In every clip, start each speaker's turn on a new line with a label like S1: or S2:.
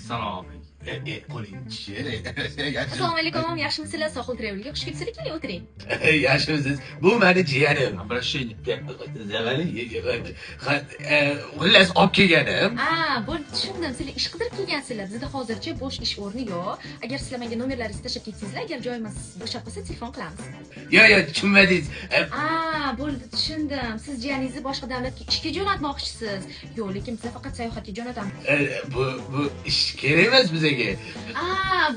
S1: Salom.
S2: Qo'lingchi.
S3: Assalomu alaykum, yaxshimisizlar? Sohil Travel'ga xush kelibsizlar, keling o'tiring.
S2: Yaxshimisiz? Bu meni jiyanim.
S1: Обращение.
S2: Xullas olib kelganim.
S3: Bo'ldi, tushundim. Sizlar ish qidirib kelgansizlar. Bizda hozircha bo'sh ish o'rni yo'q. Agar sizlar menga nomerlaringizni tashlab ketsangizlar, agar joyimiz bo'shab qolsa, telefon qilamiz.
S2: Yo'q, tushunmadingiz.
S3: Bo'ldi, tushundim. Siz jiyaningizni boshqa davlatga ishga jo'natmoqchisiz. Yo'q, lekin biz faqat sayohatga jo'natamiz.
S2: Bu ish kerak emas bizga.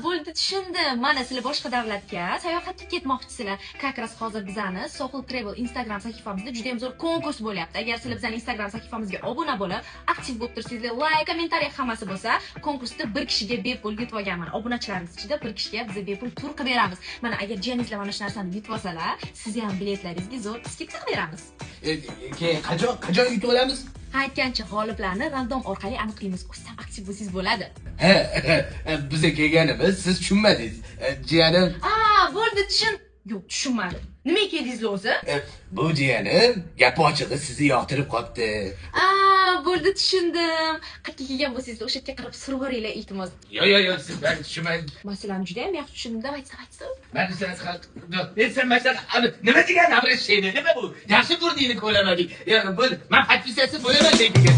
S3: Bo'ldi, tushundim. Mana sizlar boshqa davlatga sayohatga ketmoqchisizlar. Как раз hozir bizani Sohil Travel Instagram sahifamizda juda ham zo'r konkurs bo'lyapti. Agar sizlar bizning Instagram sahifamizga obuna bo'lib, aktiv bo'lib tursangizlar, like, kommentariy hammasi bo'lsa, konkursda bir kishiga bepul yutib olganman. Obunachilarimiz ichida bir kishiga biz bepul tur qilib beramiz. Mana agar jiyaningizlar mana shu narsani yutib olsalar, sizga ham biletlaringizga zo'r skidka qilib beramiz.
S2: Keyin qachon yutib olamiz?
S3: Aytgancha g'oliblarni random orqali aniqlaymiz. O'zim aktiv bo'lsangiz bo'ladi.
S2: Bizga kelganimiz siz tushunmadingiz. Jiyanim.
S3: Bo'ldi, Yo'q, tushunmadim. Nimaga keldingizlar o'zi?
S2: Bu jiyanim gap ochig'i sizni yoqtirib qopti.
S3: Bo'ldi, tushundim. Qayerga kelgan bo'lsangiz, o'sha yerga qarab surg'oringlar iltimos.
S2: Yo'q, siz meni tushunmadingiz.
S3: Masalani juda ham yaxshi tushundim. Aytsa.
S2: Ben sen mesela nima degan обращение nima bu? Yaxshi turdingni ko'lamadik. Bu men подписаться bo'laman lekin.